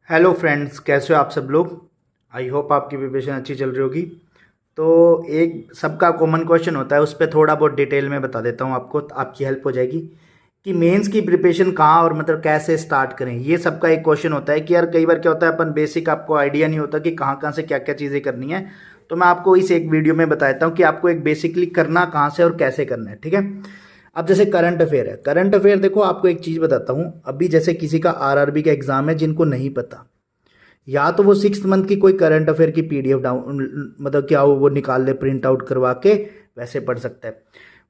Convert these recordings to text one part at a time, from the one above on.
Hello friends, कैसे हो आप सब लोग। आई होप आपकी प्रिपरेशन अच्छी चल रही होगी। तो एक सबका कॉमन क्वेश्चन होता है, उस पर थोड़ा बहुत डिटेल में बता देता हूँ आपको, तो आपकी हेल्प हो जाएगी कि मेंस की प्रिपरेशन कहाँ और मतलब कैसे स्टार्ट करें। ये सबका एक क्वेश्चन होता है कि यार कई बार क्या होता है, अपन बेसिक आपको आइडिया नहीं होता कि कहाँ कहाँ से क्या क्या चीज़ें करनी है। तो मैं आपको इस एक वीडियो में बताता हूँ कि आपको एक बेसिकली करना कहाँ से और कैसे करना है, ठीक है। अब जैसे करंट अफेयर है, करंट अफेयर देखो आपको एक चीज़ बताता हूँ। अभी जैसे किसी का आरआरबी का एग्जाम है, जिनको नहीं पता, या तो वो 6 मंथ की कोई करंट अफेयर की पीडीएफ डाउन मतलब क्या वो निकाल ले, प्रिंट आउट करवा के वैसे पढ़ सकता है।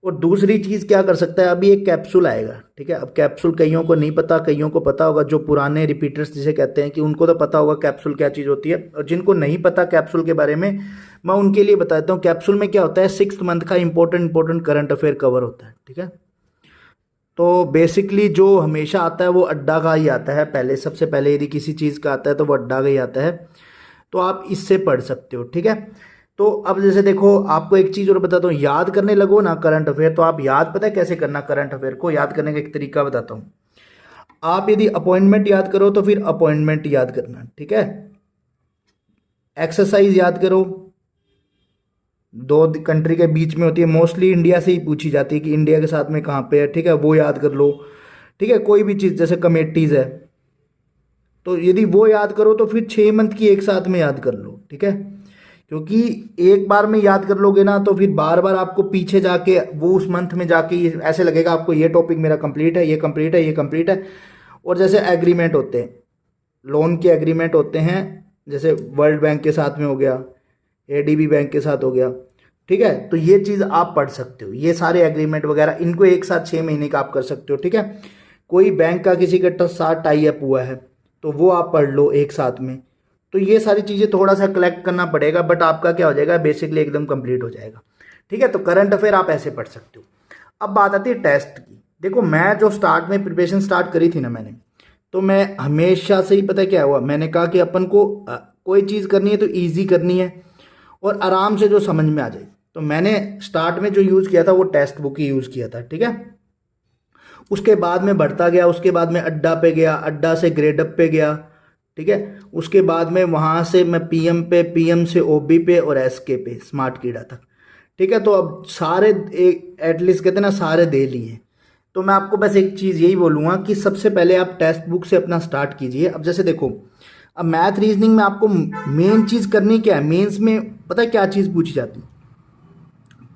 और दूसरी चीज़ क्या कर सकता है, अभी एक कैप्सूल आएगा, ठीक है। अब कैप्सूल कईयों को नहीं पता, कईयों को पता होगा, जो पुराने रिपीटर्स जिसे कहते हैं कि उनको तो पता होगा कैप्सूल क्या चीज़ होती है। और जिनको नहीं पता कैप्सूल के बारे में, मैं उनके लिए बताता हूँ। कैप्सूल में क्या होता है, 6 मंथ का इंपॉर्टेंट करंट अफेयर कवर होता है, ठीक है। तो बेसिकली जो हमेशा आता है वो अड्डा का ही आता है। पहले सबसे पहले यदि किसी चीज़ का आता है तो वो अड्डा का ही आता है। तो आप इससे पढ़ सकते हो, ठीक है। तो अब जैसे देखो, आपको एक चीज़ और बताता हूँ, याद करने लगो ना करंट अफेयर, तो आप याद पता है कैसे करना। करंट अफेयर को याद करने का एक तरीका बताता हूँ। आप यदि अपॉइंटमेंट याद करो तो फिर अपॉइंटमेंट याद करना, ठीक है। एक्सरसाइज याद करो, दो कंट्री के बीच में होती है, मोस्टली इंडिया से ही पूछी जाती है कि इंडिया के साथ में कहाँ पे है, ठीक है, वो याद कर लो। ठीक है, कोई भी चीज़ जैसे कमेटीज है, तो यदि वो याद करो तो फिर 6 मंथ की एक साथ में याद कर लो, ठीक है। क्योंकि एक बार में याद कर लोगे ना तो फिर बार बार आपको पीछे जाके वो उस मंथ में जाके ऐसे लगेगा आपको ये टॉपिक मेरा कंप्लीट है, ये कंप्लीट है, ये कंप्लीट है। और जैसे एग्रीमेंट होते हैं, लोन के एग्रीमेंट होते हैं, जैसे वर्ल्ड बैंक के साथ में हो गया, एडीबी बैंक के साथ हो गया, ठीक है। तो ये चीज़ आप पढ़ सकते हो, ये सारे एग्रीमेंट वगैरह इनको एक साथ 6 महीने का आप कर सकते हो, ठीक है। कोई बैंक का किसी के साथ टाई अप हुआ है तो वो आप पढ़ लो एक साथ में। तो ये सारी चीज़ें थोड़ा सा कलेक्ट करना पड़ेगा, बट आपका क्या हो जाएगा, बेसिकली एकदम कंप्लीट हो जाएगा, ठीक है। तो करंट अफेयर आप ऐसे पढ़ सकते हो। अब बात आती है टेस्ट की। देखो, मैं जो स्टार्ट में प्रिपरेशन स्टार्ट करी थी ना मैंने, तो मैं हमेशा से ही पता है क्या हुआ, मैंने कहा कि अपन को कोई चीज़ करनी है तो ईजी करनी है और आराम से जो समझ में आ जाए। तो मैंने स्टार्ट में जो यूज़ किया था वो टेक्स्ट बुक ही यूज़ किया था, ठीक है। उसके बाद में बढ़ता गया, उसके बाद में अड्डा पे गया, अड्डा से ग्रेडअप पे गया, ठीक है। उसके बाद में वहाँ से मैं पीएम पे, पीएम से ओबी पे और एसके पे, स्मार्ट कीड़ा तक, ठीक है। तो अब सारे एटलीस्ट कहते हैं ना, सारे दे लिए। तो मैं आपको बस एक चीज़ यही बोलूँगा कि सबसे पहले आप टेक्स्ट बुक से अपना स्टार्ट कीजिए। अब जैसे देखो, अब मैथ रीजनिंग में आपको मेन चीज़ करनी क्या है, मेंस में पता है क्या चीज़ पूछी जाती है,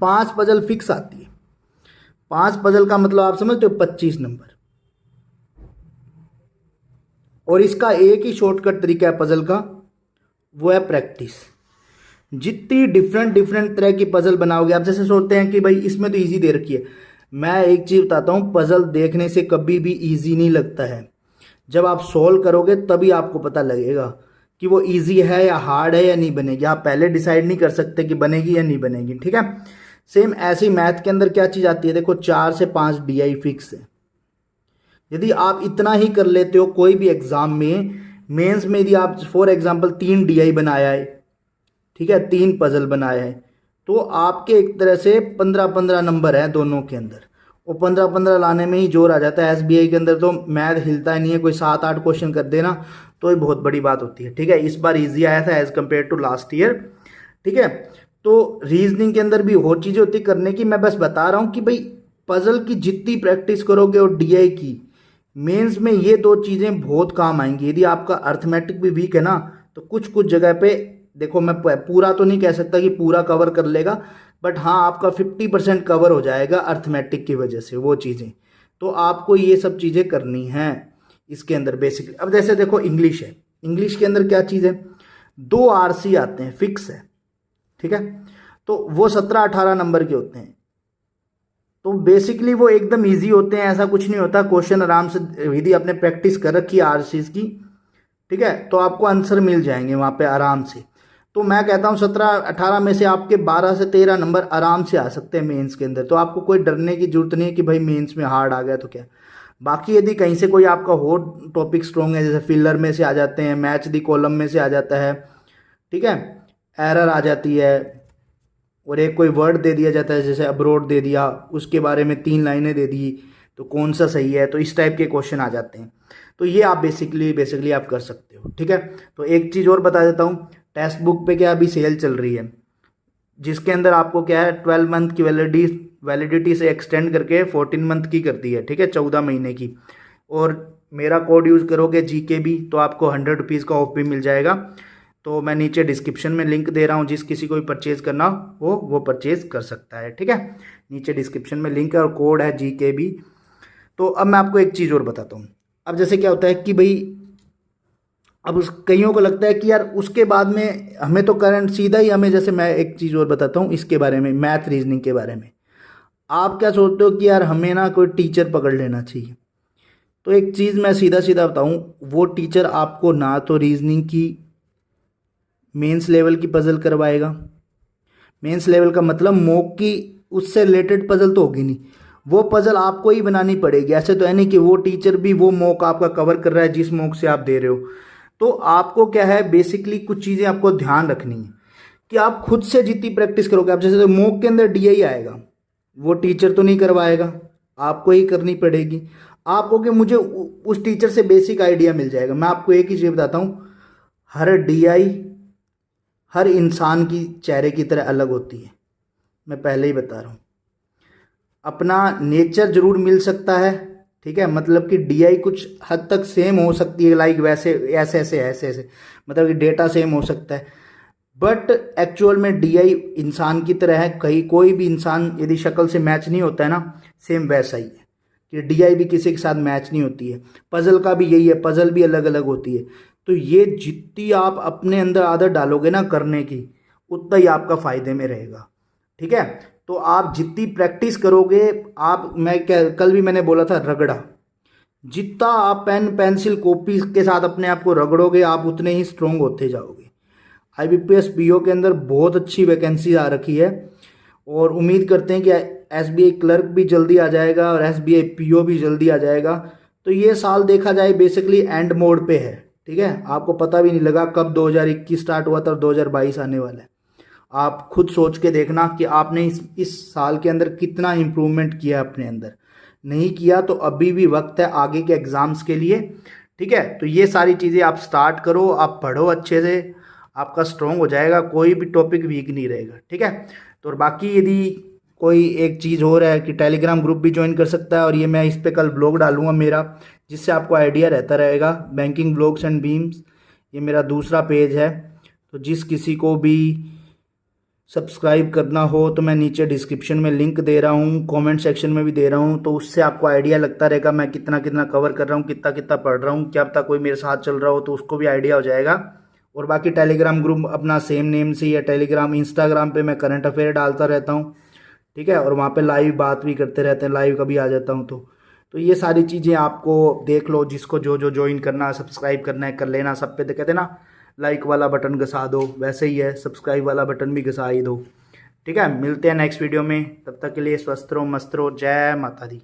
5 पजल फिक्स आती है। 5 पजल का मतलब आप समझते हो, 25 नंबर। और इसका एक ही शॉर्टकट तरीका है पजल का, वो है प्रैक्टिस। जितनी डिफरेंट डिफरेंट तरह की पजल बनाओगे, आप जैसे सोचते हैं कि भाई इसमें तो इजी दे रखी है, मैं एक चीज़ बताता हूँ, पजल देखने से कभी भी इजी नहीं लगता है। जब आप सॉल्व करोगे तभी आपको पता लगेगा कि वो इजी है या हार्ड है या नहीं बनेगी। आप पहले डिसाइड नहीं कर सकते कि बनेगी या नहीं बनेगी, ठीक है। सेम ऐसे ही मैथ के अंदर क्या चीज़ आती है, देखो 4 से 5 डीआई फिक्स है। यदि आप इतना ही कर लेते हो कोई भी एग्जाम में, मेंस में यदि आप फॉर एग्जांपल 3 डीआई बनाया है, ठीक है, 3 पजल बनाया है, तो आपके एक तरह से 15-15 नंबर है दोनों के अंदर। और 15-15 लाने में ही जोर आ जाता है। एसबीआई के अंदर तो मैथ हिलता ही नहीं है, कोई 7-8 क्वेश्चन कर देना तो ये बहुत बड़ी बात होती है, ठीक है। इस बार इजी आया था as compare to last year, ठीक है। तो रीजनिंग के अंदर भी और चीज़ें होती करने की, मैं बस बता रहा हूँ कि भाई पजल की जितनी प्रैक्टिस करोगे और डीआई की, मेंस में ये दो चीज़ें बहुत काम आएंगी। यदि आपका अर्थमेटिक भी वीक है ना, तो कुछ कुछ जगह पे देखो, मैं पूरा तो नहीं कह सकता कि पूरा कवर कर लेगा, बट हाँ आपका 50% कवर हो जाएगा अर्थमेटिक की वजह से वो चीज़ें। तो आपको ये सब चीज़ें करनी हैं इसके अंदर बेसिकली। अब जैसे देखो इंग्लिश है, इंग्लिश के अंदर क्या चीज़ है, 2 आरसी आते हैं, फिक्स है, ठीक है। तो वो 17-18 नंबर के होते हैं। तो बेसिकली वो एकदम इजी होते हैं, ऐसा कुछ नहीं होता। क्वेश्चन आराम से यदि आपने प्रैक्टिस कर रखी है आरसीज की, ठीक है, तो आपको आंसर मिल जाएंगे वहाँ पे आराम से। तो मैं कहता हूँ 17-18 में से आपके 12 से 13 नंबर आराम से आ सकते हैं मेंस के अंदर। तो आपको कोई डरने की जरूरत नहीं है कि भाई मेंस में हार्ड आ गया तो क्या। बाकी यदि कहीं से कोई आपका हो टॉपिक स्ट्रॉन्ग है, जैसे फिलर में से आ जाते हैं, मैच दी कॉलम में से आ जाता है, ठीक है, एरर आ जाती है, और एक कोई वर्ड दे दिया जाता है जैसे अब्रोड दे दिया, उसके बारे में 3 लाइनें दे दी, तो कौन सा सही है, तो इस टाइप के क्वेश्चन आ जाते हैं। तो ये आप बेसिकली आप कर सकते हो, ठीक है। तो एक चीज़ और बता देता हूँ, टेक्स्ट बुक पे क्या अभी सेल चल रही है, जिसके अंदर आपको क्या है 12 मंथ की वैलिडिटी से एक्सटेंड करके 14 मंथ की कर दी है, ठीक है, 14 महीने की। और मेरा कोड यूज़ करोगे GKB तो आपको 100 रुपीज़ का ऑफ भी मिल जाएगा। तो मैं नीचे डिस्क्रिप्शन में लिंक दे रहा हूँ, जिस किसी को भी परचेज़ करना हो वो परचेज़ कर सकता है, ठीक है। नीचे डिस्क्रिप्शन में लिंक है और कोड है GKB। तो अब मैं आपको एक चीज़ और बताता हूँ। अब जैसे क्या होता है कि भाई अब उस कईयों को लगता है कि यार उसके बाद में हमें तो करंट सीधा ही हमें, जैसे मैं एक चीज़ और बताता हूँ इसके बारे में, मैथ रीजनिंग के बारे में। आप क्या सोचते हो कि यार हमें ना कोई टीचर पकड़ लेना चाहिए। तो एक चीज़ मैं सीधा सीधा बताऊँ, वो टीचर आपको ना तो रीजनिंग की मेंस लेवल की पजल करवाएगा। मेंस लेवल का मतलब मॉक की उससे रिलेटेड पजल तो होगी नहीं, वो पजल आपको ही बनानी पड़ेगी। ऐसे तो है नहीं कि वो टीचर भी वो मॉक आपका कवर कर रहा है जिस मॉक से आप दे रहे हो। तो आपको क्या है, बेसिकली कुछ चीज़ें आपको ध्यान रखनी है कि आप खुद से जितनी प्रैक्टिस करोगे। आप जैसे मॉक के अंदर DI आएगा, वो टीचर तो नहीं करवाएगा, आपको ही करनी पड़ेगी। आपको कि मुझे उस टीचर से बेसिक आइडिया मिल जाएगा। मैं आपको एक ही चीज़ बताता हूँ, हर DI हर इंसान की चेहरे की तरह अलग होती है। मैं पहले ही बता रहा हूँ, अपना नेचर जरूर मिल सकता है, ठीक है, मतलब कि DI कुछ हद तक सेम हो सकती है, लाइक वैसे ऐसे ऐसे ऐसे ऐसे, मतलब कि डेटा सेम हो सकता है, बट एक्चुअल में DI इंसान की तरह है। कहीं कोई भी इंसान यदि शक्ल से मैच नहीं होता है ना, सेम वैसा ही है कि DI भी किसी के साथ मैच नहीं होती है। पजल का भी यही है, पजल भी अलग अलग होती है। तो ये जितनी आप अपने अंदर आदत डालोगे ना करने की, उतना ही आपका फ़ायदे में रहेगा, ठीक है। तो आप जितनी प्रैक्टिस करोगे, आप मैं क्या कल भी मैंने बोला था, रगड़ा, जितना आप पेन पेंसिल कॉपी के साथ अपने आप को रगड़ोगे, आप उतने ही स्ट्रोंग होते जाओगे। IBPS PO के अंदर बहुत अच्छी वैकेंसी आ रखी है और उम्मीद करते हैं कि SBI क्लर्क भी जल्दी आ जाएगा और SBI PO भी जल्दी आ जाएगा। तो ये साल देखा जाए बेसिकली एंड मोड पे है, ठीक है। आपको पता भी नहीं लगा कब 2021 स्टार्ट हुआ था और 2022 आने वाला है। आप खुद सोच के देखना कि आपने इस साल के अंदर कितना इम्प्रूवमेंट किया अपने अंदर। नहीं किया तो अभी भी वक्त है आगे के एग्ज़ाम्स के लिए, ठीक है। तो ये सारी चीज़ें आप स्टार्ट करो, आप पढ़ो अच्छे से, आपका स्ट्रॉन्ग हो जाएगा, कोई भी टॉपिक वीक नहीं रहेगा, ठीक है। तो और बाकी यदि कोई एक चीज़ हो रहा है कि टेलीग्राम ग्रुप भी ज्वाइन कर सकता है, और ये मैं इस पर कल ब्लॉग डालूंगा मेरा, जिससे आपको आइडिया रहता रहेगा। बैंकिंग ब्लॉग्स एंड बीम्स, ये मेरा दूसरा पेज है। तो जिस किसी को भी सब्सक्राइब करना हो तो मैं नीचे डिस्क्रिप्शन में लिंक दे रहा हूँ, कमेंट सेक्शन में भी दे रहा हूँ। तो उससे आपको आइडिया लगता रहेगा मैं कितना कितना कवर कर रहा हूँ, कितना कितना पढ़ रहा हूँ। क्या पता कोई मेरे साथ चल रहा हो तो उसको भी आइडिया हो जाएगा। और बाकी टेलीग्राम ग्रुप अपना सेम नेम से ही है टेलीग्राम। इंस्टाग्राम पे मैं करंट अफेयर डालता रहता हूँ, ठीक है, और वहाँ पे लाइव बात भी करते रहते हैं, लाइव कभी आ जाता हूँ। तो ये सारी चीज़ें आपको देख लो, जिसको जो जो ज्वाइन करना है, सब्सक्राइब करना है कर लेना। सब पे तो कहते ना लाइक वाला बटन घसा दो, वैसे ही है सब्सक्राइब वाला बटन भी घसा ही दो, ठीक है। मिलते हैं नेक्स्ट वीडियो में, तब तक के लिए स्वस्थ रहो, मस्त रहो, जय माता दी।